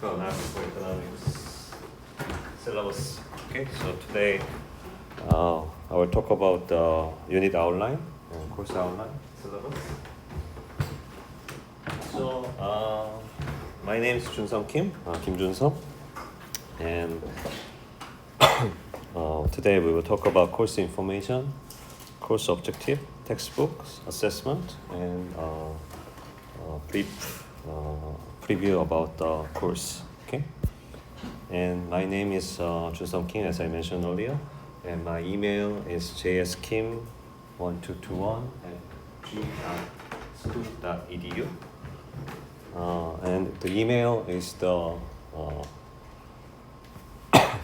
Statistical Analysis for Economics syllabus. Okay, so today I will talk about the unit outline and course outline syllabus. So my name is Junsung Kim, Kim Junsung, and today we will talk about course information, course objective, textbooks, assessment, and brief preview about the course. Okay, and my name is Junsung Kim, as I mentioned earlier, and my email is jskim1221@g.school.edu. And the email is the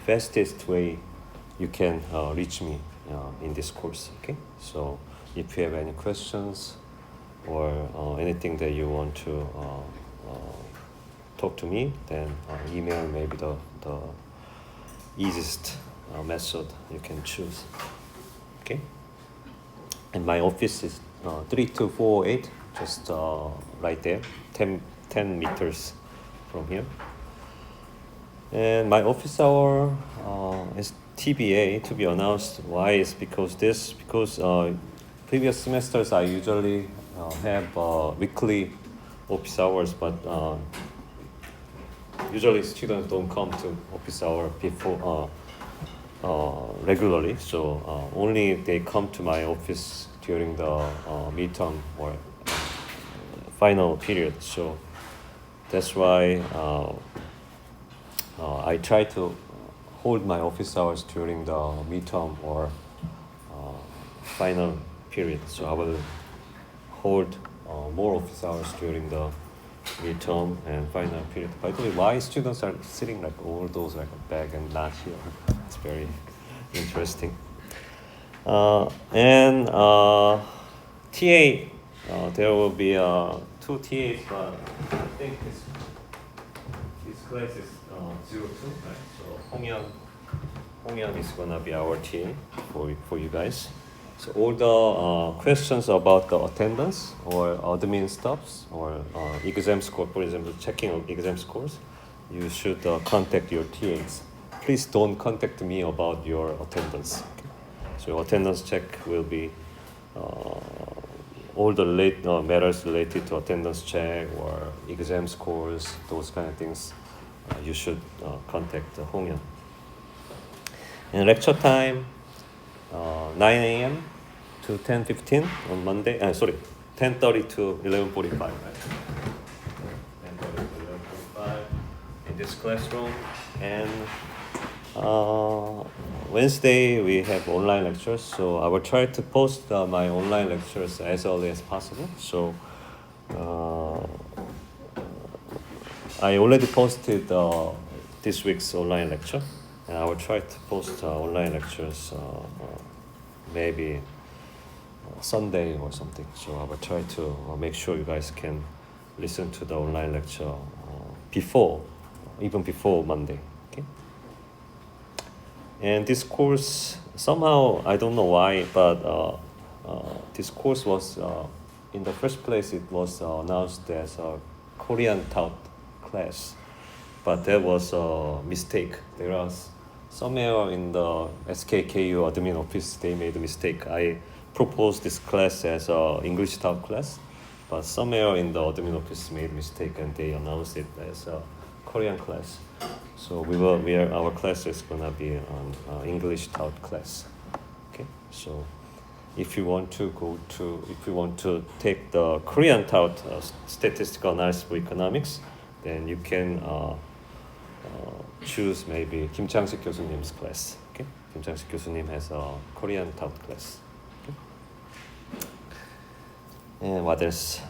fastest way you can reach me in this course. Okay, so if you have any questions or anything that you want to talk to me, then email may be the easiest method you can choose. Okay, and my office is 3248, just right there, 10 meters from here. And my office hour is TBA, to be announced. Why is because previous semesters I usually have weekly office hours, but usually students don't come to office hour before regularly. So only they come to my office during the midterm or final period. So that's why I try to hold my office hours during the midterm or final period. So I will hold more office hours during the midterm and final period. By the way, why students are sitting like all those like a bag and not here? It's very interesting. And TA, there will be 2 TAs, but I think this class is 02, right? So Hongyan is gonna be our TA for you guys. So all the questions about the attendance or admin stuffs or exam score, for example, checking of exam scores, you should contact your TAs. Please don't contact me about your attendance. Okay? So your attendance check will be all the matters related to attendance check or exam scores, those kind of things. You should contact Hongyan. And lecture time, 9 a.m. to 10:15 on Monday. 10:30 to 11:45. Right? 10:30 to 11:45 in this classroom. And Wednesday we have online lectures. So I will try to post my online lectures as early as possible. So I already posted this week's online lecture, and I will try to post online lectures maybe Sunday or something. So I will try to make sure you guys can listen to the online lecture even before Monday. Okay. And this course, somehow I don't know why, but this course was in the first place it was announced as a Korean taught class, but that was a mistake. There was somewhere in the SKKU admin office they made a mistake. I proposed this class as a English taught class, but somewhere in the admin office made a mistake and they announced it as a Korean class. So our class is gonna be an English taught class. Okay, so if you want to take the Korean taught statistical analysis for economics, then you can choose maybe Kim Chang-sik 교수님's class. Okay, Kim Chang-sik 교수님 has a Korean taught class. Okay? And what else?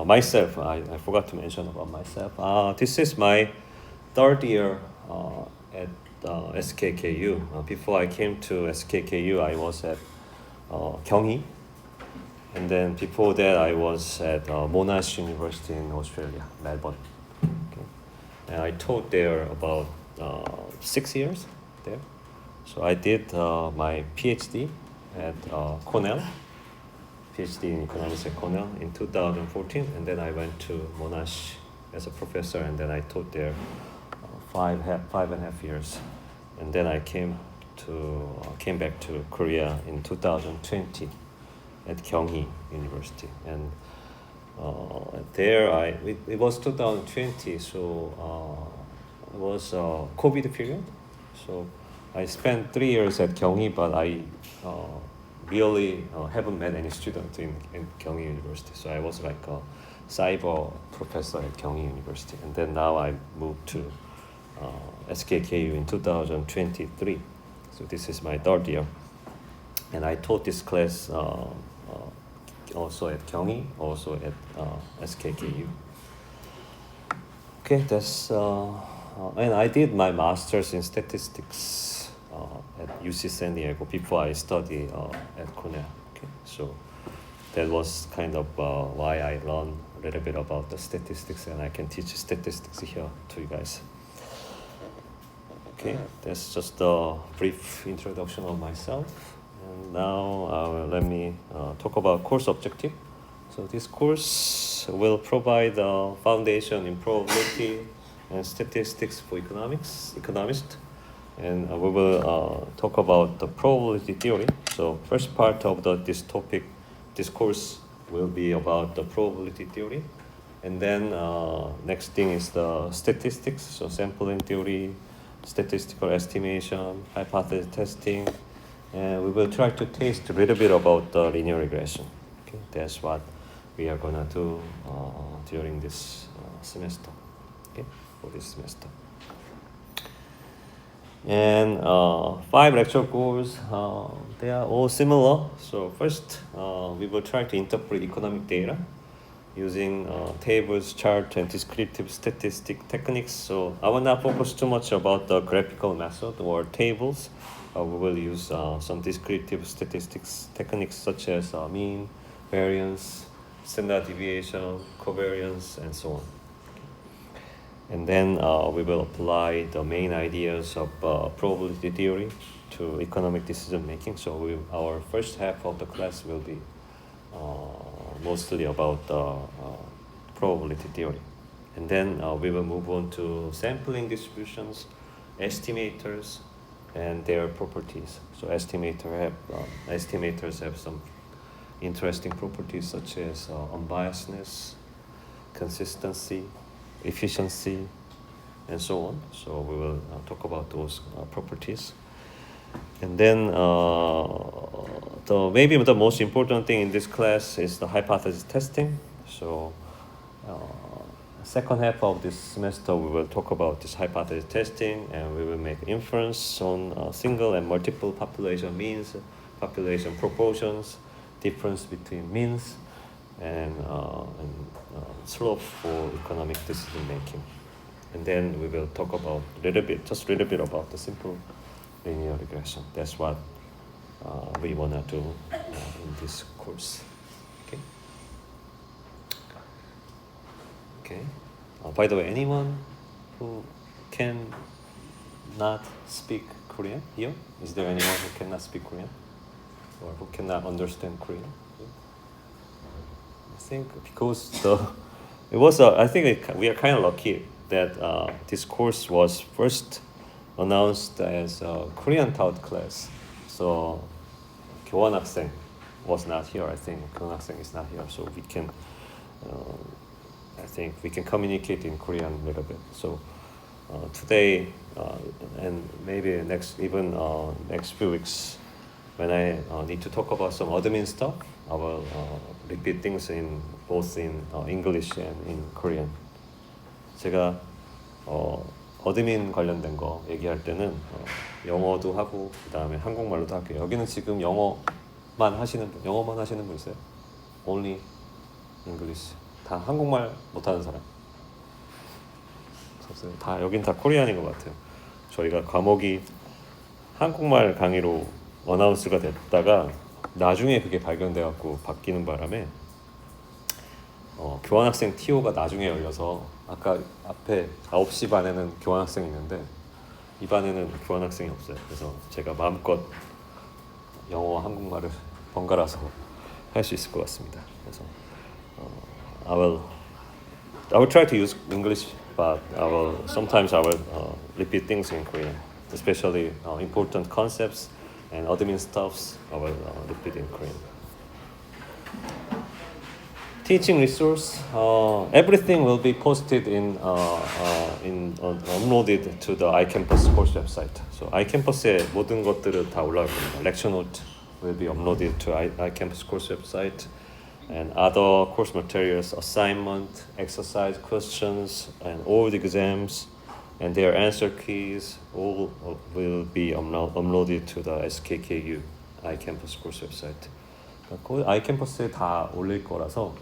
Myself, I forgot to mention about myself. This is my third year at SKKU. Before I came to SKKU, I was at Gyeonggi, and then before that, I was at Monash University in Australia, Melbourne. Okay. And I taught there about 6 years there. So I did my PhD at Cornell, PhD in economics at Cornell in 2014, and then I went to Monash as a professor, and then I taught there 5.5 years, and then I came back to Korea in 2020 at Gyeonggi University, and it was 2020, so it was COVID period. So I spent 3 years at Gyeonggi, but I really haven't met any student in Gyeonggi University. So I was like a cyber professor at Gyeonggi University, and then now I moved to SKKU in 2023. So this is my third year, and I taught this class also at Gyeonggi, also at SKKU. Okay, and I did my master's in statistics at UC San Diego before I studied at Cornell. Okay, so that was kind of why I learned a little bit about the statistics, and I can teach statistics here to you guys. Okay, that's just a brief introduction of myself. And now let me talk about course objective. So this course will provide a foundation in probability and statistics for economists. And we will talk about the probability theory. So first part of this course will be about the probability theory. And then next thing is the statistics, so sampling theory, statistical estimation, hypothesis testing, and we will try to taste a little bit about the linear regression. Okay, that's what we are gonna do during this semester. Okay, for this semester. And 5 lecture goals, they are all similar. So first, we will try to interpret economic data using tables, chart, and descriptive statistic techniques. So I will not focus too much about the graphical method or tables. We will use some descriptive statistics techniques such as mean, variance, standard deviation, covariance, and so on. And then we will apply the main ideas of probability theory to economic decision making. So our first half of the class will be mostly about probability theory. And then we will move on to sampling distributions, estimators, and their properties. So estimators have some interesting properties such as unbiasedness, consistency, efficiency, and so on. So we will talk about those properties. And then maybe the most important thing in this class is the hypothesis testing. So second half of this semester we will talk about this hypothesis testing, and we will make inference on single and multiple population means, population proportions, difference between means, and slope for economic decision making. And then we will talk about just a little bit about the simple linear regression. That's what we want to do in this course. Okay. By the way, anyone who can not speak Korean here? Is there anyone who cannot speak Korean or who cannot understand Korean? I think because we are kind of lucky that this course was first announced as a Korean taught class. So 교환 학생 was not here. I think 교환 학생 is not here, so we can. I think we can communicate in Korean a little bit. So today and maybe next few weeks, when I need to talk about some admin stuff, I will repeat things both in English and in Korean. 제가 어드민 관련된 거 얘기할 때는 영어도 하고 그다음에 한국말로도 할게요. 여기는 지금 영어만 하시는 분 있어요? Only English. 다 한국말 못하는 사람? 없어요. 여긴 다 코리안인 것 같아요. 저희가 과목이 한국말 강의로 어나운스가 됐다가 나중에 그게 발견돼갖고 바뀌는 바람에 교환학생 TO가 나중에 열려서 아까 앞에 9시 반에는 교환학생이 있는데 이 반에는 교환학생이 없어요. 그래서 제가 마음껏 영어, 한국말을 번갈아서 할 수 있을 것 같습니다. 그래서 I will I will try to use English, but sometimes I will repeat things in Korean, especially important concepts and admin stuffs. I will repeat in Korean. Teaching resource. Everything will be posted uploaded to the iCampus course website. So iCampus에 모든 것들은 다 올라올 겁니다. Lecture note will be uploaded to iCampus course website, and other course materials, assignment, exercise questions, and all the exams, and their answer keys all will be uploaded to the SKKU iCampus course website. iCampus에 다 올릴 거라서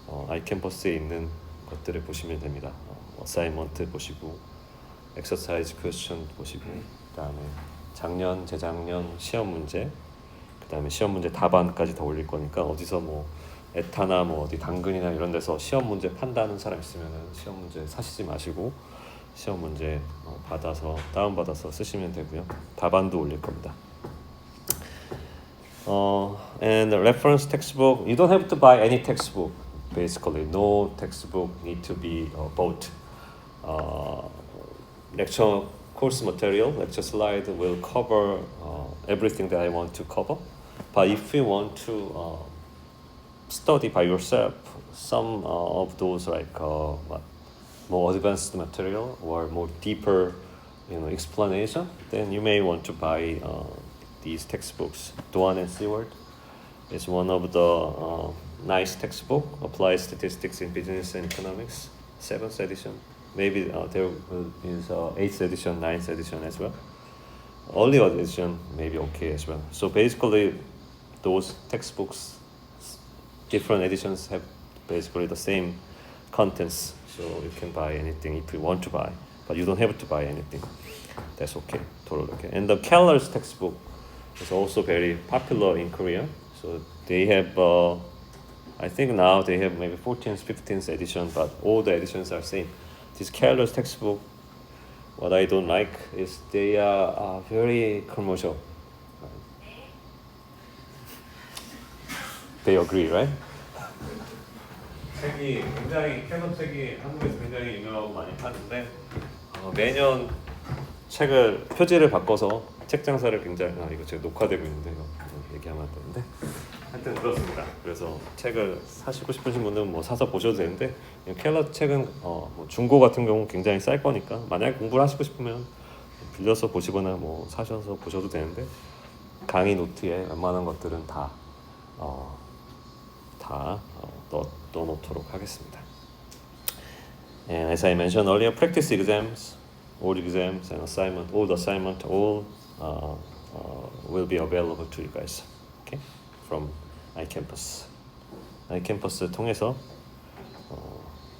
iCampus에 있는 것들을 보시면 됩니다. 어사이먼트 보시고, exercise question 보시고, 그다음에 작년, 재작년 시험 문제, 그다음에 시험 문제 답안까지 다 올릴 거니까 어디서 뭐 에타나 뭐 어디 당근이나 이런 데서 시험 문제 판다는 사람 있으면은 시험 문제 사시지 마시고 시험 문제 받아서 다운 받아서 쓰시면 되고요. 답안도 올릴 겁니다. And the reference textbook, you don't have to buy any textbook. Basically, no textbook need to be bought. Lecture course material, lecture slide will cover everything that I want to cover. But if you want to study by yourself, some of those like more advanced material or more deeper, explanation, then you may want to buy these textbooks. Doan and Seward is one of the nice textbook. Applied Statistics in Business and Economics, 7th edition. Maybe there is 8th edition, 9th edition as well. Early edition maybe okay as well. So basically, those textbooks, different editions have basically the same contents. So you can buy anything if you want to buy, but you don't have to buy anything. That's okay, totally okay. And the Keller's textbook is also very popular in Korea. So they have, I think now they have maybe 14th, 15th edition, but all the editions are same. This Keller's textbook, what I don't like is they are very commercial. They agree, right? 책이 굉장히 캘러 책이 한국에서 굉장히 유명하고 많이 파는데 매년 책을 표지를 바꿔서 책 장사를 굉장히 이거 제가 녹화되고 있는데 이거 얘기하면 안 되는데 하여튼 그렇습니다. 그래서 책을 사시고 싶으신 분들은 뭐 사서 보셔도 되는데 캘러 책은 뭐 중고 같은 경우 굉장히 쌀 거니까 만약에 공부를 하시고 싶으면 빌려서 보시거나 뭐 사셔서 보셔도 되는데 강의 노트에 웬만한 것들은 다 넣어놓도록 하겠습니다. And as I mentioned earlier, practice exams, all exams and assignment, all the assignment, all will be available to you guys. Okay, from iCampus. iCampus 통해서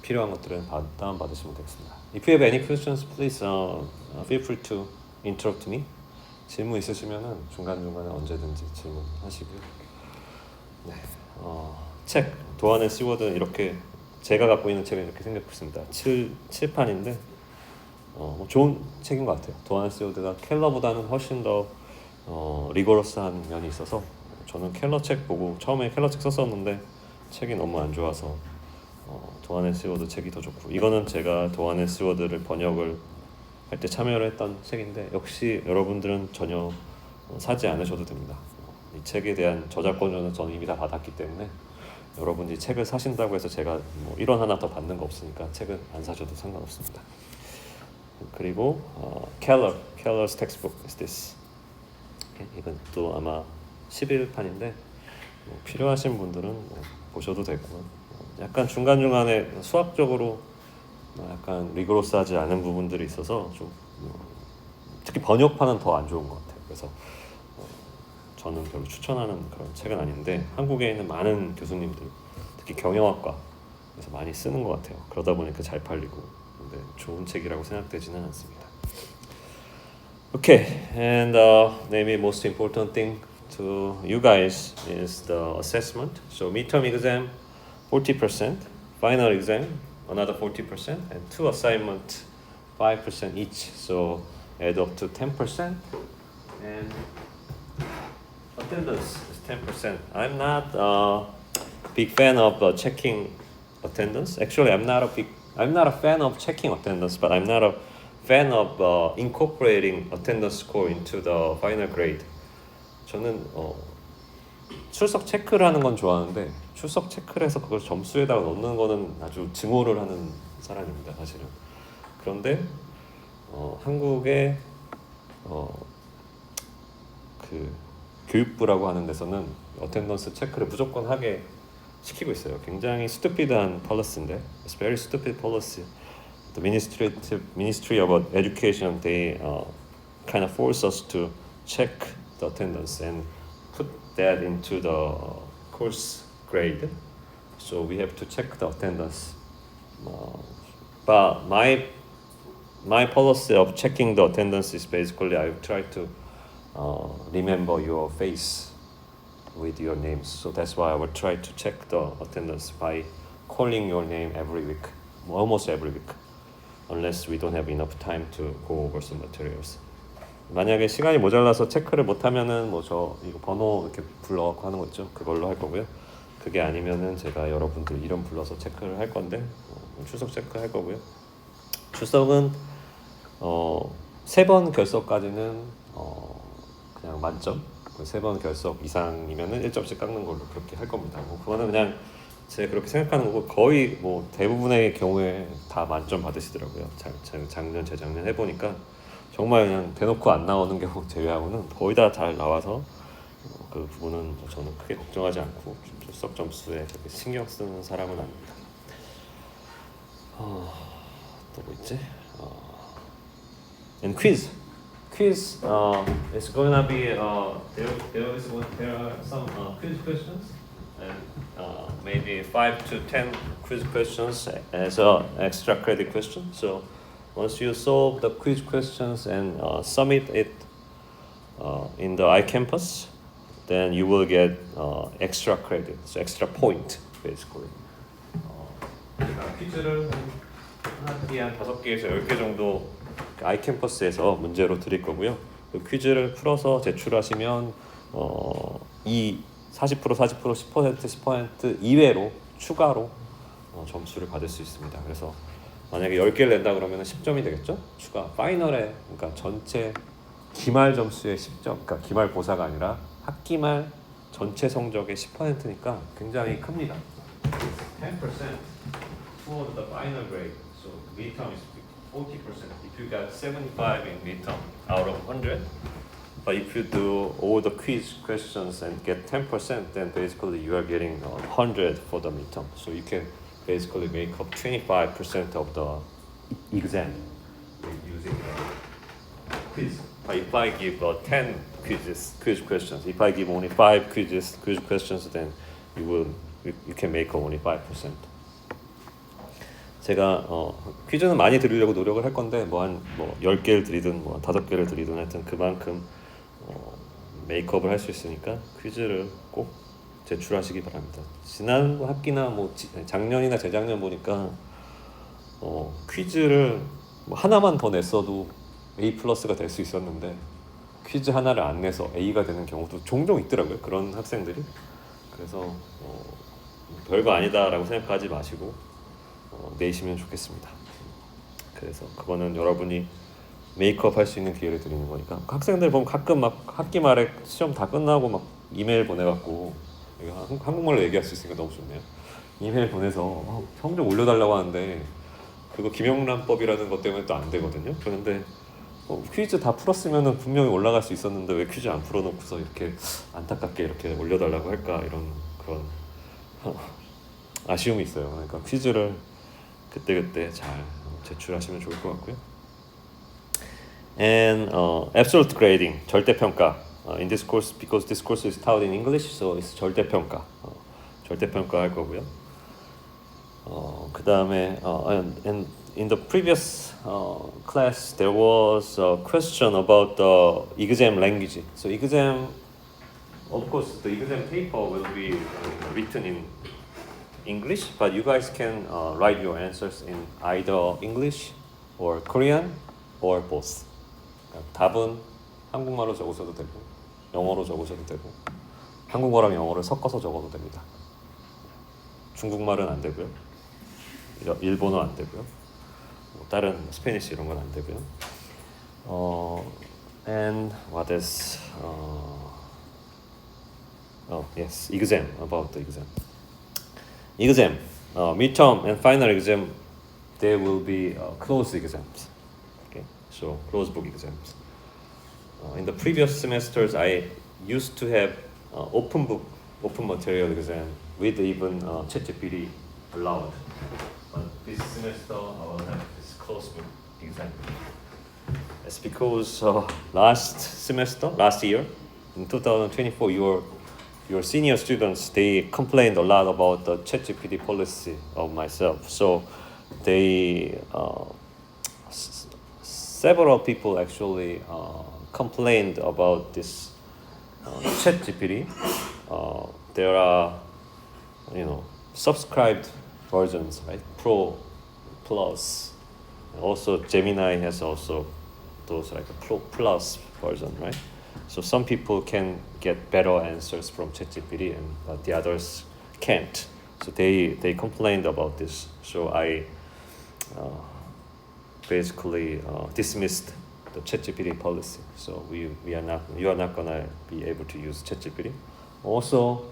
필요한 것들은 다운 받으시면 되겠습니다. If you have any questions, please feel free to interrupt me. 질문 있으시면은 중간 중간에 언제든지 질문하시고요. 네, 책 도안 앤 시워드는 이렇게 제가 갖고 있는 책은 이렇게 생겼고 있습니다. 7판인데 좋은 책인 것 같아요. 도안 앤 시워드가 켈러보다는 훨씬 더 리거러스한 면이 있어서 저는 켈러 책 보고 처음에 켈러 책 썼었는데 책이 너무 안 좋아서 도안 앤 시워드 책이 더 좋고 이거는 제가 도안 앤 시워드를 번역을 할 때 참여를 했던 책인데 역시 여러분들은 전혀 사지 않으셔도 됩니다. 이 책에 대한 저작권료는 저는 이미 다 받았기 때문에 여러분이 책을 사신다고 해서 제가 뭐 1원 하나 더 받는 거 없으니까 책은 안 사셔도 상관없습니다. 그리고 Keller's textbook is this. 이건 또 아마 11판인데 필요하신 분들은 보셔도 되고 약간 중간중간에 수학적으로 약간 리그로스하지 않은 부분들이 있어서 좀 특히 번역판은 더 안 좋은 것 같아요. 그래서 저는 별로 추천하는 그런 책은 아닌데 한국에 있는 많은 교수님들 특히 경영학과에서 많이 쓰는 것 같아요. 그러다 보니까 잘 팔리고 근데 좋은 책이라고 생각되지는 않습니다. Okay, and maybe most important thing to you guys is the assessment. So midterm exam 40%, final exam another 40%, and 2 assignment 5% each. So add up to 10%, and attendance is 10%. I'm not a big fan of checking attendance. Actually, I'm not a big I'm not a fan of checking attendance, but I'm not a fan of incorporating attendance score into the final grade. 저는 출석 체크를 하는 건 좋아하는데 출석 체크를 해서 그걸 점수에다가 넣는 거는 아주 증오를 하는 사람입니다, 사실은. 그런데 한국의 그 교육부라고 하는 데서는 어텐던스 체크를 무조건 하게 시키고 있어요. 굉장히 stupid한 policy인데, it's very stupid policy. The Ministry of Education, they kind of force us to check the attendance and put that into the course grade. So we have to check the attendance. But my policy of checking the attendance is basically I try to remember your face with your names. So that's why I will try to check the attendance by calling your name every week, almost every week, unless we don't have enough time to go over some materials. 만약에 시간이 모자라서 체크를 못하면은 뭐 저 이거 번호 이렇게 불러갖고 하는 거 있죠. 그걸로 할 거고요. 그게 아니면은 제가 여러분들 이름 불러서 체크를 할 건데 출석 체크 할 거고요. 출석은 3번 결석까지는 그냥 만점. 3번 결석 이상이면은 1점씩 깎는 걸로 그렇게 할 겁니다. 뭐 그거는 그냥 제가 그렇게 생각하는 거고 거의 뭐 대부분의 경우에 다 만점 받으시더라고요. 작년 재작년 해보니까 정말 그냥 대놓고 안 나오는 경우 제외하고는 거의 다 잘 나와서 그 부분은 뭐 저는 크게 걱정하지 않고 출석 점수에 그렇게 신경 쓰는 사람은 아닙니다. 또 뭐 있지? And quiz is gonna be there are some quiz questions and maybe 5 to 10 quiz questions as extra credit question. So once you solve the quiz questions and submit it in the iCampus, then you will get extra credit, so extra point basically. 제가 퀴즈를 한 학기에 한 5개에서 10개 정도 아이캠퍼스에서 문제로 드릴 거고요. 그 퀴즈를 풀어서 제출하시면 이 40%, 10% 이외로 추가로 점수를 받을 수 있습니다. 그래서 만약에 10개를 낸다 그러면 10점이 되겠죠? 추가 파이널에 그러니까 전체 기말 점수의 10점, 그러니까 기말 고사가 아니라 학기 말 전체 성적의 10%니까 굉장히 큽니다. 10% for the final grade. So midterm is 40%. If you got 75 in midterm out of 100, but if you do all the quiz questions and get 10%, then basically you are getting 100 for the midterm. So you can basically make up 25% of the exam using quiz. But if I give 10 quiz questions, if I give only 5 quiz questions, then you can make only 5%. 제가 퀴즈는 많이 드리려고 노력을 할 건데 뭐 10개를 드리든 뭐 5개를 드리든 하여튼 그만큼 메이크업을 할 수 있으니까 퀴즈를 꼭 제출하시기 바랍니다. 지난 학기나 뭐 작년이나 재작년 보니까 퀴즈를 뭐 하나만 더 냈어도 A 플러스가 될 수 있었는데 퀴즈 하나를 안 내서 A가 되는 경우도 종종 있더라고요. 그런 학생들이. 그래서 별거 아니다라고 생각하지 마시고 내시면 좋겠습니다. 그래서 그거는 여러분이 메이크업 할 수 있는 기회를 드리는 거니까 학생들 보면 가끔 막 학기 말에 시험 다 끝나고 막 이메일 보내갖고 한국말로 얘기할 수 있으니까 너무 좋네요. 이메일 보내서 성적 올려달라고 하는데 그거 김영란법이라는 것 때문에 또 안 되거든요. 그런데 퀴즈 다 풀었으면은 분명히 올라갈 수 있었는데 왜 퀴즈 안 풀어놓고서 이렇게 안타깝게 이렇게 올려달라고 할까 이런 그런 아쉬움이 있어요. 그러니까 퀴즈를 그때그때 잘 제출하시면 좋을 것 같고요. And absolute grading, 절대 평가. In this course, because this course is taught in English, so it's 절대 평가. 절대 평가 할 거고요. 그 다음에 and in the previous class there was a question about the exam language. So exam, of course, the exam paper will be written in English, but you guys can write your answers in either English or Korean or both. 답은 한국말로 적으셔도 되고 영어로 적으셔도 되고 한국어랑 영어를 섞어서 적어도 됩니다. 중국말은 안 되고요. 일본어 안 되고요. 뭐 다른 스페니시 이런 건 안 되고요. And what else? Yes, exam, about the exam. Exam, midterm and final exam, there will be closed exams. Okay, so closed book exams. In the previous semesters, I used to have open book, open material exam with even ChatGPT allowed. But this semester, I will have this closed book exam. It's because last year, in 2024, your senior students, they complained a lot about the ChatGPT policy of myself. So they several people actually complained about this ChatGPT. There are, subscribed versions, right? Pro, Plus. Also, Gemini has also those like a Pro Plus version, right? So some people can get better answers from ChatGPT, but the others can't. So they complained about this. So I basically dismissed the ChatGPT policy. So you are not gonna be able to use ChatGPT. Also,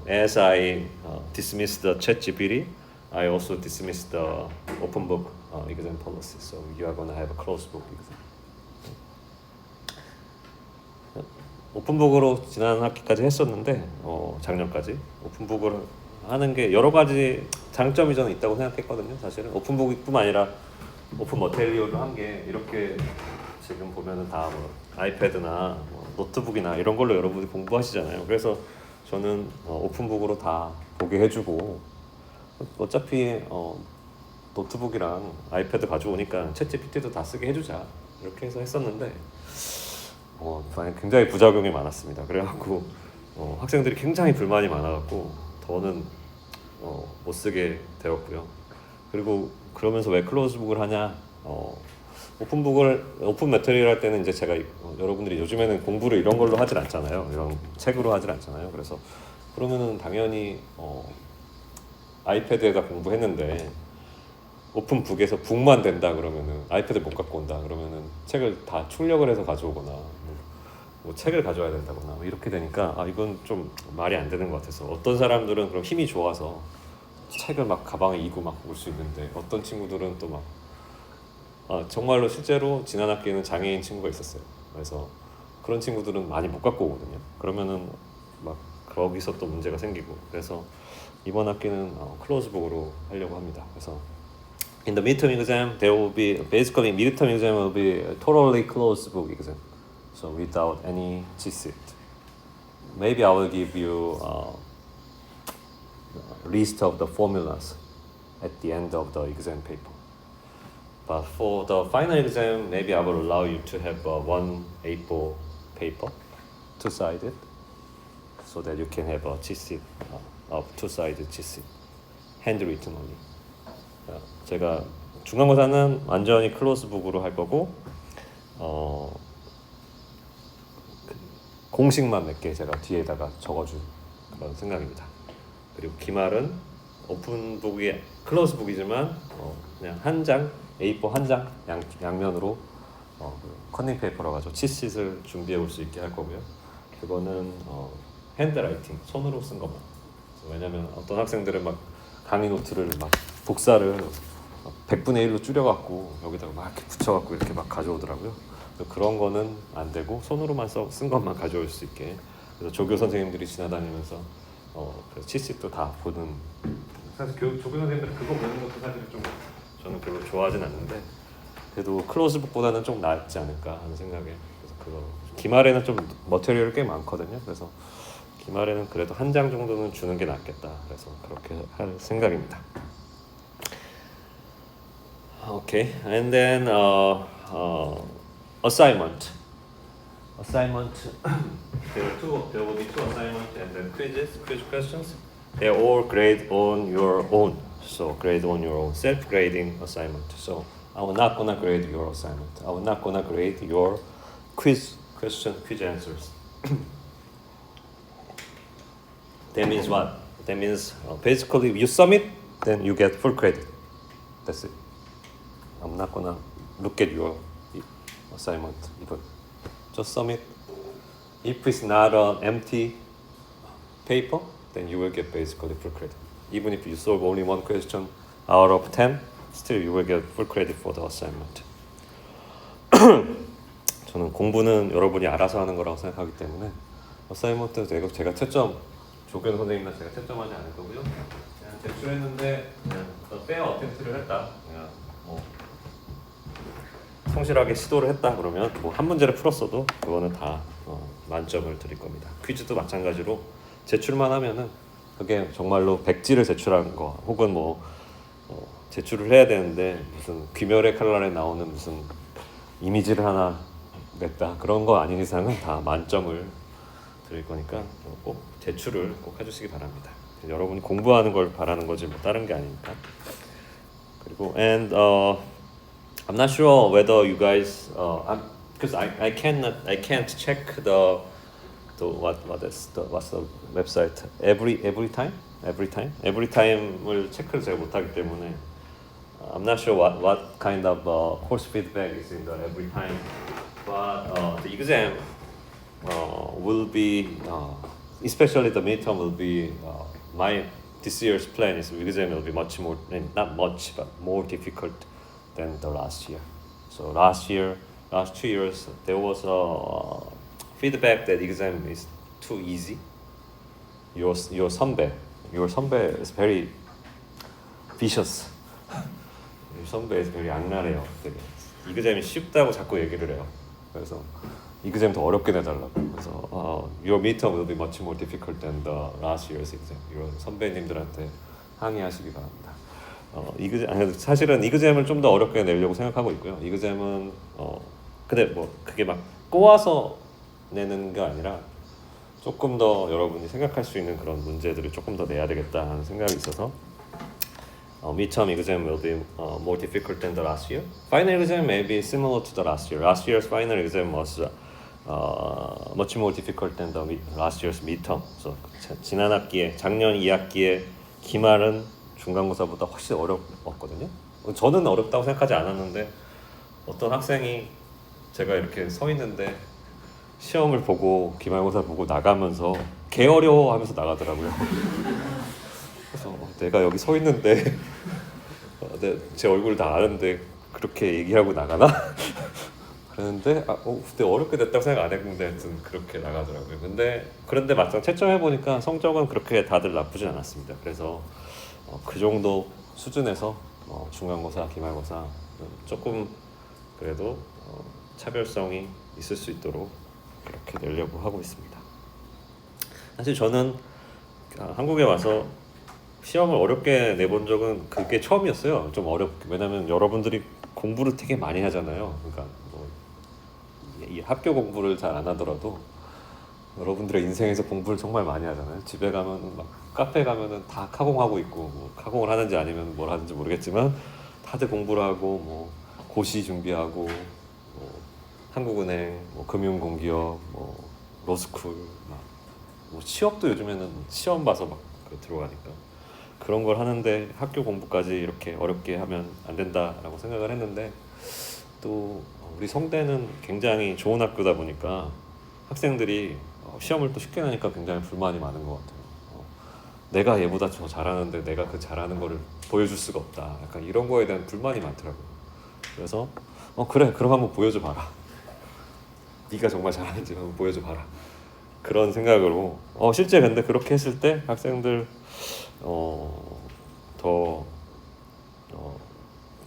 as I dismissed the ChatGPT, I also dismissed the open book exam policy. So you are gonna have a closed book exam. 오픈북으로 지난 학기까지 했었는데 작년까지 오픈북을 하는 게 여러 가지 장점이 저는 있다고 생각했거든요. 사실은 오픈북뿐만 아니라 오픈 머테리얼로 한 게 이렇게 지금 보면은 다 뭐 아이패드나 뭐 노트북이나 이런 걸로 여러분이 공부하시잖아요. 그래서 저는 오픈북으로 다 보게 해주고 어차피 노트북이랑 아이패드 가져오니까 챗GPT도 다 쓰게 해주자 이렇게 해서 했었는데 굉장히 부작용이 많았습니다. 그래갖고 학생들이 굉장히 불만이 많아갖고 더는 못 쓰게 되었고요. 그리고 그러면서 왜 클로즈북을 하냐? 오픈 매터리얼 할 때는 이제 제가 여러분들이 요즘에는 공부를 이런 걸로 하질 않잖아요. 이런 책으로 하질 않잖아요. 그래서 그러면은 당연히 아이패드에다 공부했는데 오픈북에서 북만 된다 그러면은 아이패드 못 갖고 온다 그러면은 책을 다 출력을 해서 가져오거나 뭐 책을 가져와야 된다거나 뭐 이렇게 되니까 이건 좀 말이 안 되는 것 같아서 어떤 사람들은 그럼 힘이 좋아서 책을 막 가방에 이고 막 올 수 있는데 어떤 친구들은 또 막 정말로 실제로 지난 학기에는 장애인 친구가 있었어요. 그래서 그런 친구들은 많이 못 갖고 오거든요. 그러면은 막 거기서 또 문제가 생기고 그래서 이번 학기는 클로즈북으로 하려고 합니다. 그래서 in the midterm exam, there will be basically midterm exam will be a totally closed book exam, so without any cheat. Maybe I will give you a list of the formulas at the end of the exam paper. But for the final exam, maybe I will allow you to have one A4 paper, two-sided, so that you can have a cheat sheet of two-sided cheat sheet, handwritten only. 제가 중간고사는 완전히 클로즈북으로 할 거고 공식만 몇 개 제가 뒤에다가 적어줄 그런 생각입니다. 그리고 기말은 오픈북이 클로즈북이지만 그냥 한 장, A4 한 장 양면으로 컨닝 페이퍼로 가지고 치시트를 준비해 올 수 있게 할 거고요. 그거는 핸드라이팅, 손으로 쓴 것만. 왜냐면 어떤 학생들은 막 강의 노트를 막 복사를 100분의 1로 줄여갖고 여기다가 막 이렇게 붙여갖고 이렇게 막 가져오더라고요. 그런 거는 안 되고 손으로만 쓴 것만 가져올 수 있게. 그래서 조교 선생님들이 지나다니면서 그래서 치시도 다 보는. 사실 조교 선생님들 그거 보는 것도 사실 좀 저는 별로 좋아하진 않는데 그래도 클로즈북보다는 좀 낫지 않을까 하는 생각에. 그래서 그거 기말에는 좀 머티리얼이 꽤 많거든요. 그래서 기말에는 그래도 한 장 정도는 주는 게 낫겠다. 그래서 그렇게 할 생각입니다. Okay, and then assignment. There will be two assignments and then quiz questions. They are all grade on your own. So grade on your own, self-grading assignment. So I will not gonna grade your assignment. I will not gonna grade your quiz answers. That means what? That means basically you submit then you get full credit. That's it. I'm not gonna look at your assignment even. Just submit. If it's not an empty paper, then you will get basically full credit. Even if you solve only one question out of 10, still you will get full credit for the assignment. 저는 공부는 여러분이 알아서 하는 거라고 생각하기 때문에 어사이먼트 제가 채점 조교는 선생님이나 제가 채점하지 않을 거고요. 그냥 제출했는데 그냥 페어 어텐트를 했다. 그냥 뭐 성실하게 시도를 했다 그러면 뭐 한 문제를 풀었어도 그거는 다 만점을 드릴 겁니다. 퀴즈도 마찬가지로 제출만 하면은 그게 정말로 백지를 제출한 거 혹은 뭐 제출을 해야 되는데 무슨 귀멸의 칼날에 나오는 무슨 이미지를 하나 냈다 그런 거 아닌 이상은 다 만점을 드릴 거니까 꼭 제출을 꼭 해주시기 바랍니다. 여러분이 공부하는 걸 바라는 거지 뭐 다른 게 아니니까. 그리고 and I'm not sure whether you guys because I can't check the what's the website every time을 체크를 제가 못하기 때문에 I'm not sure what kind of course feedback is in the every time, but the exam will be especially the midterm will be this year's plan is the exam will be much more not much but more difficult than the last year. So last 2 years there was a feedback that exam is too easy. Your 선배 is very vicious. your 선배 is very 악랄해요. 되게 exam이 쉽다고 자꾸 얘기를 해요. 그래서 exam 더 어렵게 내달라고. 그래서 your midterm will be much more difficult than the last year's exam. 이런 선배님들한테 항의하시기 바랍니다. 사실은 exam을 좀 더 어렵게 내려고 생각하고 있고요. exam은 근데 뭐 그게 막 꼬아서 내는 게 아니라 조금 더 여러분이 생각할 수 있는 그런 문제들을 조금 더 내야 되겠다 하는 생각이 있어서 midterm exam will be more difficult than the last year. Final exam may be similar to the last year. Last year's final exam was much more difficult than the last year's midterm. So 지난 학기에 작년 2학기에 기말은 중간고사보다 훨씬 어려웠거든요. 저는 어렵다고 생각하지 않았는데 어떤 학생이 제가 이렇게 서 있는데 시험을 보고 기말고사 보고 나가면서 개 어려워하면서 나가더라고요. 그래서 내가 여기 서 있는데 제 얼굴 다 아는데 그렇게 얘기하고 나가나? 그랬는데 그때 어렵게 됐다고 생각 안 했는데 하여튼 그렇게 나가더라고요. 그런데 막상 채점해 보니까 성적은 그렇게 다들 나쁘진 않았습니다. 그래서 그 정도 수준에서 중간고사, 기말고사 조금 그래도 차별성이 있을 수 있도록 그렇게 내려고 하고 있습니다. 사실 저는 한국에 와서 시험을 어렵게 내본 적은 그게 처음이었어요. 좀 어렵게. 왜냐면 여러분들이 공부를 되게 많이 하잖아요. 그러니까 이 학교 공부를 잘 안 하더라도 여러분들의 인생에서 공부를 정말 많이 하잖아요. 집에 가면 막 카페 가면은 다 카공하고 있고 뭐 카공을 하는지 아니면 뭘 하는지 모르겠지만 다들 공부를 하고 뭐 고시 준비하고 뭐 한국은행, 뭐 금융공기업, 뭐 로스쿨, 뭐 취업도 요즘에는 시험 봐서 막 들어가니까 그런 걸 하는데 학교 공부까지 이렇게 어렵게 하면 안 된다라고 생각을 했는데 또 우리 성대는 굉장히 좋은 학교다 보니까 학생들이 시험을 또 쉽게 내니까 굉장히 불만이 많은 것 같아요. 내가 얘보다 더 잘하는데 내가 그 잘하는 거를 보여줄 수가 없다. 약간 이런 거에 대한 불만이 많더라고요. 그래서 그래 그럼 한번 보여줘 봐라. 네가 정말 잘하는지 한번 보여줘 봐라. 그런 생각으로 실제 근데 그렇게 했을 때 학생들 더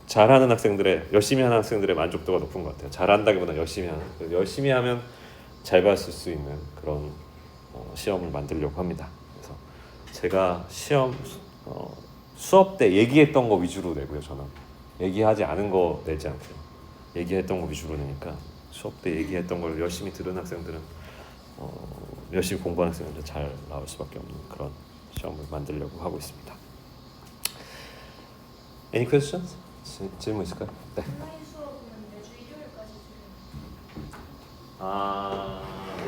잘하는 학생들의 열심히 하는 학생들의 만족도가 높은 것 같아요. 잘한다기보다 열심히 하면 잘 봤을 수 있는 그런 시험을 만들려고 합니다. 그래서 제가 시험 수업 때 얘기했던 거 위주로 내고요. 저는 얘기하지 않은 거 내지 않고요. 얘기했던 거 위주로 내니까 수업 때 얘기했던 걸 열심히 들은 학생들은 열심히 공부하는 학생들은 잘 나올 수밖에 없는 그런 시험을 만들려고 하고 있습니다. Any questions? 질문 있을까요? 네. 온라인 수업은 매주 일요일까지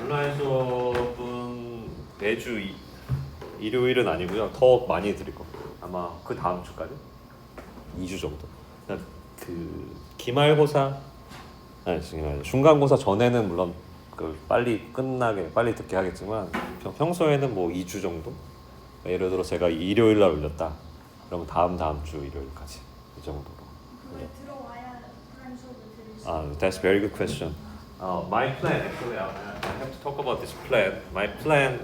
온라인 수업은 매주 일요일은 아니고요. 더 많이 드릴 겁니다. 아마 그 다음 주까지 2주 정도. 그러니까 그 기말고사 아니 중간고사 전에는 물론 그 빨리 끝나게 빨리 듣게 하겠지만 평소에는 뭐 2주 정도. 그러니까 예를 들어 제가 일요일 날 올렸다. 그러면 다음 주 일요일까지 이 정도로. 그걸 들어와야 한 수업을 들을 수 That's very good question. My plan actually, I have to talk about this plan. My plan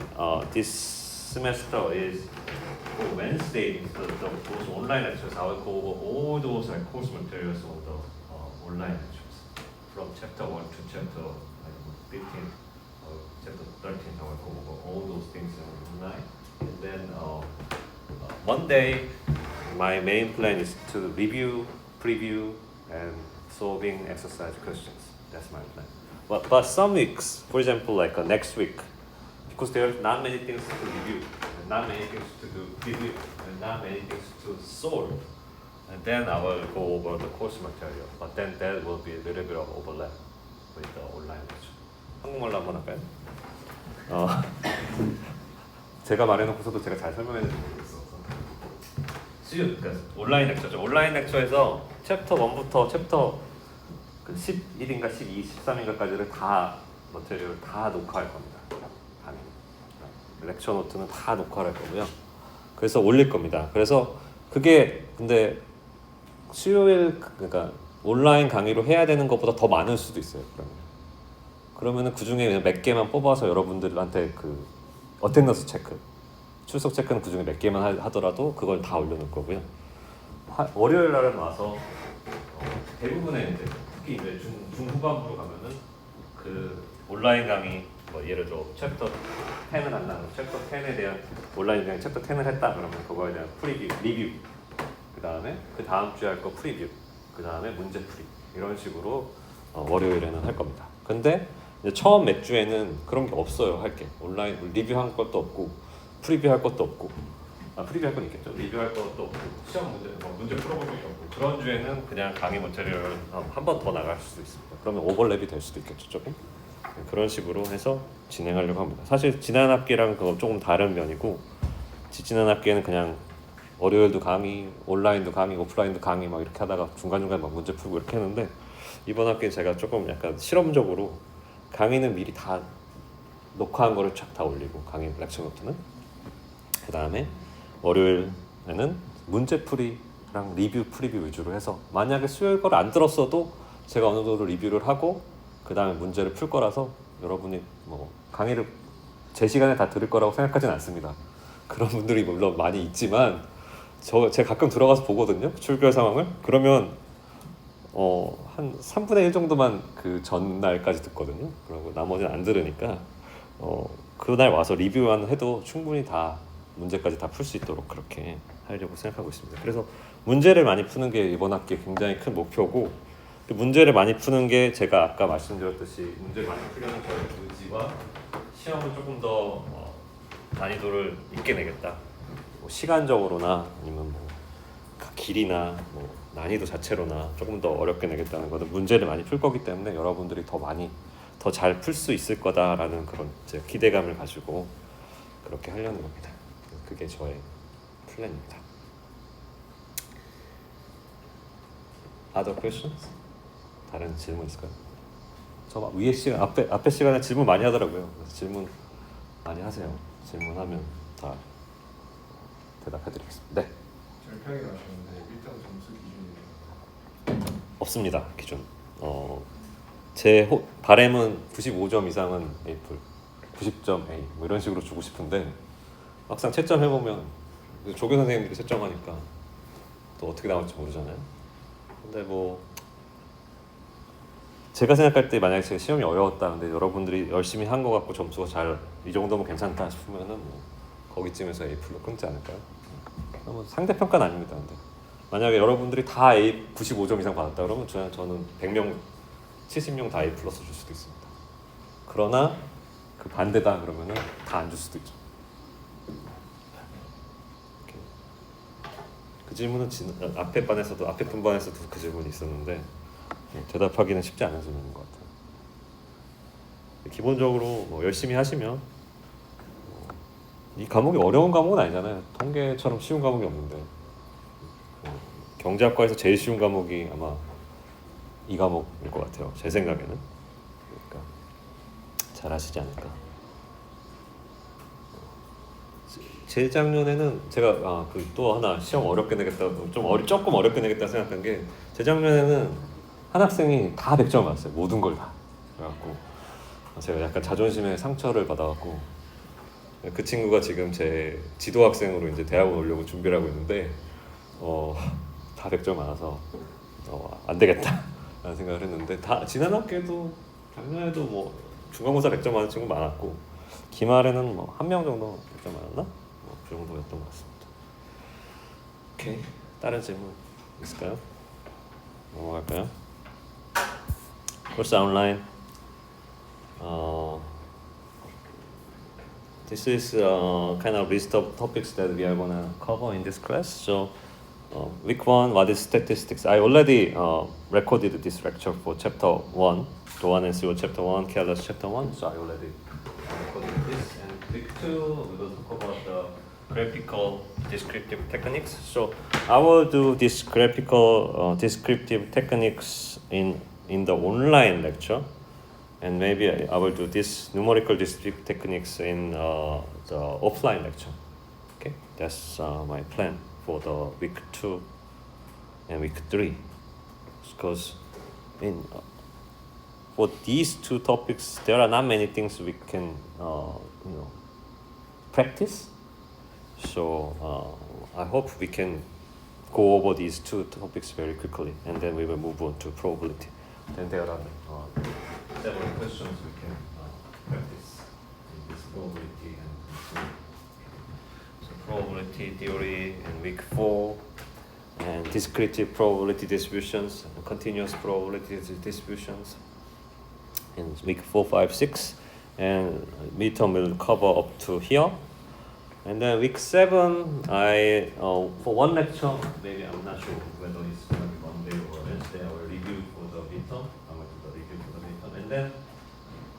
this semester is for Wednesday, those online lectures. I will go over all those like course materials on the online lectures from chapter 1 to chapter 15, chapter 13. I will go over all those things online, and then Monday, my main plan is to review, preview, and solving exercise questions. That's my plan. But some weeks, for example, like next week, because there are not many things to review, and not many things to do preview, and not many things to solve, and then I will go over the course material. But then there will be a little bit of overlap with the online lecture. 한국말로 한번 할까요? 제가 말해놓고서도 제가 잘 설명했는지 모르겠어서. 그러니까 온라인 lecture죠. 온라인 lecture에서 챕터 1부터 챕터 11인가 12, 13인가까지를 다 머티리얼을 다 녹화할 겁니다. 렉처 노트는 다 녹화할 거고요. 그래서 올릴 겁니다. 그래서 그게 근데 수요일 그러니까 온라인 강의로 해야 되는 것보다 더 많을 수도 있어요. 그러면은 그 중에 그냥 몇 개만 뽑아서 여러분들한테 그 어텐던스 체크, 출석 체크는 그 중에 몇 개만 하더라도 그걸 다 올려놓을 거고요. 월요일 날은 와서 대부분의 이제 특히 이제 중후반부로 가면은 그 온라인 강의 뭐 예를 들어 챕터 10을 한다면 챕터 10에 대한 온라인 강의 챕터 10을 했다 그러면 그거에 대한 프리뷰, 리뷰, 그 다음에 그 다음 주에 할 거 프리뷰, 그 다음에 문제 풀이 이런 식으로 월요일에는 할 겁니다. 근데 이제 처음 몇 주에는 그런 게 없어요. 할 게 온라인 리뷰할 것도 없고 프리뷰 할 것도 없고 프리뷰 할 건 있겠죠. 리뷰 할 것도 없고 시험 문제 풀어볼 것도 없고 그런 주에는 그냥 강의 머티리얼을 한 번 더 나갈 수도 있습니다. 그러면 오버랩이 될 수도 있겠죠. 조금 그런 식으로 해서 진행하려고 합니다. 사실 지난 학기랑 그거 조금 다른 면이고 지난 학기에는 그냥 월요일도 강의, 온라인도 강의, 오프라인도 강의 막 이렇게 하다가 중간중간 막 문제 풀고 이렇게 했는데 이번 학기는 제가 조금 약간 실험적으로 강의는 미리 다 녹화한 거를 쫙 다 올리고 강의 렉처 노트는 그 다음에 월요일에는 문제풀이랑 리뷰 프리뷰 위주로 해서 만약에 수요일 거를 안 들었어도 제가 어느 정도 리뷰를 하고 그 다음에 문제를 풀 거라서 여러분이 뭐 강의를 제 시간에 다 들을 거라고 생각하진 않습니다. 그런 분들이 물론 많이 있지만 제가 가끔 들어가서 보거든요. 출결 상황을. 그러면 한 3분의 1 정도만 그 전날까지 듣거든요. 그리고 나머지는 안 들으니까 그날 와서 리뷰만 해도 충분히 다 문제까지 다 풀 수 있도록 그렇게 하려고 생각하고 있습니다. 그래서 문제를 많이 푸는 게 이번 학기 굉장히 큰 목표고 문제를 많이 푸는 게 제가 아까 말씀드렸듯이 문제를 많이 풀려는 저의 의지와 시험을 조금 더 난이도를 있게 내겠다. 뭐 시간적으로나 아니면 뭐 길이나 뭐 난이도 자체로나 조금 더 어렵게 내겠다는 것은 문제를 많이 풀 거기 때문에 여러분들이 더 많이 더 잘 풀 수 있을 거다라는 그런 이제 기대감을 가지고 그렇게 하려는 겁니다. 그게 저의 플랜입니다. Other questions? 다른 질문 있을까요? 저 위에 시간 앞에 시간에 질문 많이 하더라고요. 그래서 질문 많이 하세요. 질문하면 다 대답해드리겠습니다. 네. 절평이 나셨는데 1등 점수 기준이 없습니다. 기준. 제 바램은 95점 이상은 A+, 90점 A 뭐 이런 식으로 주고 싶은데 막상 채점 해보면 조교 선생님들이 채점하니까 또 어떻게 나올지 모르잖아요. 근데 뭐 제가 생각할 때 만약에 제 시험이 어려웠다 근데 여러분들이 열심히 한 것 같고 점수가 잘 이 정도면 괜찮다 싶으면은 뭐 거기쯤에서 A+로 끊지 않을까요? 뭐 상대평가는 아닙니다. 근데 만약에 여러분들이 다 A 95점 이상 받았다 그러면 저는 100명 70명 다 A+ 줄 수도 있습니다. 그러나 그 반대다 그러면은 다 안 줄 수도 있죠. 이렇게. 그 질문은 앞에 분반에서도 그 질문이 있었는데 대답하기는 쉽지 않은 질문인 것 같아요. 기본적으로 뭐 열심히 하시면 이 과목이 어려운 과목은 아니잖아요. 통계처럼 쉬운 과목이 없는데 경제학과에서 제일 쉬운 과목이 아마 이 과목일 것 같아요. 제 생각에는. 그러니까 잘하시지 않을까. 재작년에는 제가 그 또 하나 시험 어렵게 내겠다, 조금 어렵게 내겠다 생각한 게 재작년에는 한 학생이 다 100점 맞았어요. 모든 걸 다. 그래갖고 제가 약간 자존심에 상처를 받아갖고 그 친구가 지금 제 지도 학생으로 이제 대학원 오려고 준비를 하고 있는데 다 100점 많아서 안 되겠다 라는 생각을 했는데 다 지난 학기에도 작년에도 뭐 중간고사 100점 맞은 친구 많았고 기말에는 뭐 한 명 정도 100점 맞았나? 그 정도였던 것 같습니다. 오케이, 다른 질문 있을까요? 넘어갈까요? course online. This is kind of list of topics that we are gonna cover in this class. So, week 1, what is statistics? I already recorded this lecture for chapter 1, Doan and Siwo chapter 1, Keras chapter 1. So I already recorded this. And week 2, we will talk about the graphical descriptive techniques. So I will do this graphical descriptive techniques in the online lecture, and maybe I will do this numerical descriptive techniques in the offline lecture. Okay, that's my plan for the week 2 and week 3. Because for these two topics, there are not many things we can practice. So I hope we can go over these two topics very quickly, and then we will move on to probability. Then there are several questions we can practice in this probability and so probability theory in week 4, and descriptive probability distributions, and continuous probability distributions in week 4, 5, 6, and midterm will cover up to here. And then week 7, I for one lecture, maybe I'm not sure whether it's going to be Monday or Wednesday, I will review for the midterm. I'm going to do the review for the midterm, and then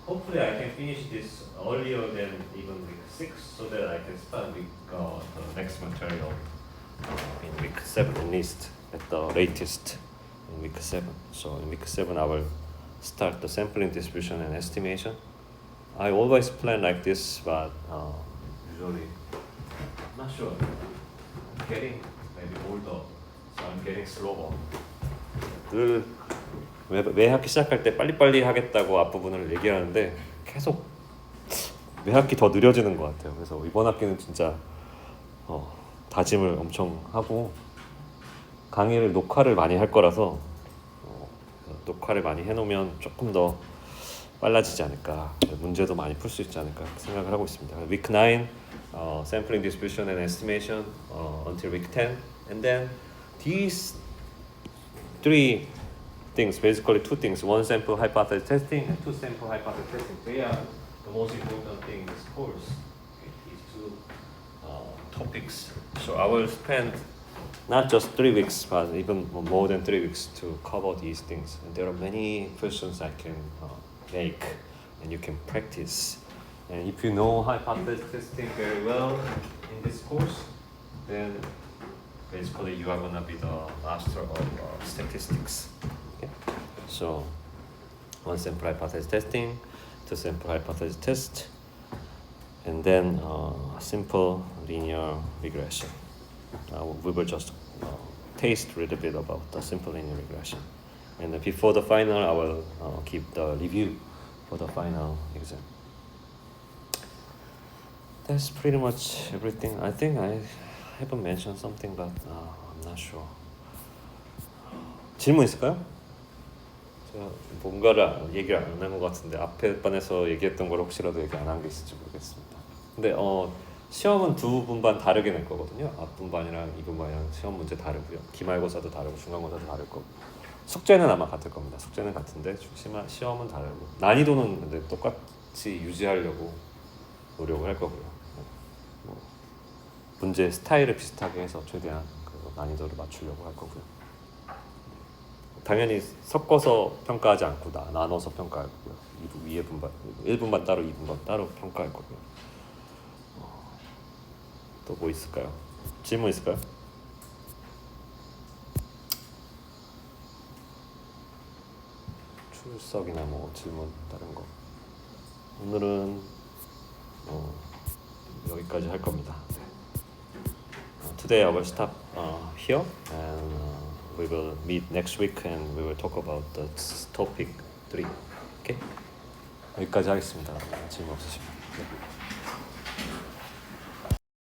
hopefully I can finish this earlier than even week 6, so that I can start week the next material in week 7 at least, at the latest in week 7. So in week 7, I will start the sampling distribution and estimation. I always plan like this, but usually I'm not sure. I'm getting maybe older, so I'm getting slower. 늘 매 학기 시작할 때 빨리빨리 하겠다고 앞부분을 얘기하는데 계속 매 학기 더 느려지는 것 같아요. 그래서 이번 학기는 진짜 다짐을 엄청 하고 강의를 녹화를 많이 할 거라서 녹화를 많이 해놓으면 조금 더 빨라지지 않을까, 문제도 많이 풀 수 있지 않을까 생각을 하고 있습니다. Week 9, sampling distribution and estimation until week 10, and then these three things, basically two things: one sample hypothesis testing and two sample hypothesis testing. They are the most important thing in this course. Okay, these two topics. So I will spend not just 3 weeks, but even more than 3 weeks to cover these things. And there are many questions I can make, and you can practice. And if you know hypothesis testing very well in this course, then basically you are gonna be the master of statistics. Okay? So one sample hypothesis testing, two sample hypothesis test, and then simple linear regression. We will just taste a little bit about the simple linear regression. And then before the final, I will keep the review for the final exam. That's pretty much everything. I think I haven't mentioned something, but I'm not sure. 질문 있을까요? 제가 뭔가를 얘기를 안 한 것 같은데 앞에 반에서 얘기했던 걸 혹시라도 얘기 안 한 게 있을지 모르겠습니다. 근데 시험은 두 분반 다르게 낼 거거든요. 앞분반이랑 이분반이랑 시험 문제 다르고요. 기말고사도 다르고 중간고사도 다를 거고. 숙제는 아마 같을 겁니다. 숙제는 같은데 시험은 다르고, 난이도는 근데 똑같이 유지하려고 노력을 할 거고요. 뭐 문제 스타일을 비슷하게 해서 최대한 그 난이도를 맞추려고 할 거고요. 당연히 섞어서 평가하지 않고 나눠서 평가할 거고요. 위에 분반, 1분반 따로 2분반 따로 평가할 거고요. 또 뭐 있을까요? 질문 있을까요? 출석이나 뭐 질문 다른 거 오늘은 여기까지 할 겁니다. Today I will stop here and we will meet next week and we will talk about the topic 3. Okay? 여기까지 하겠습니다. 질문 없으시면. 네.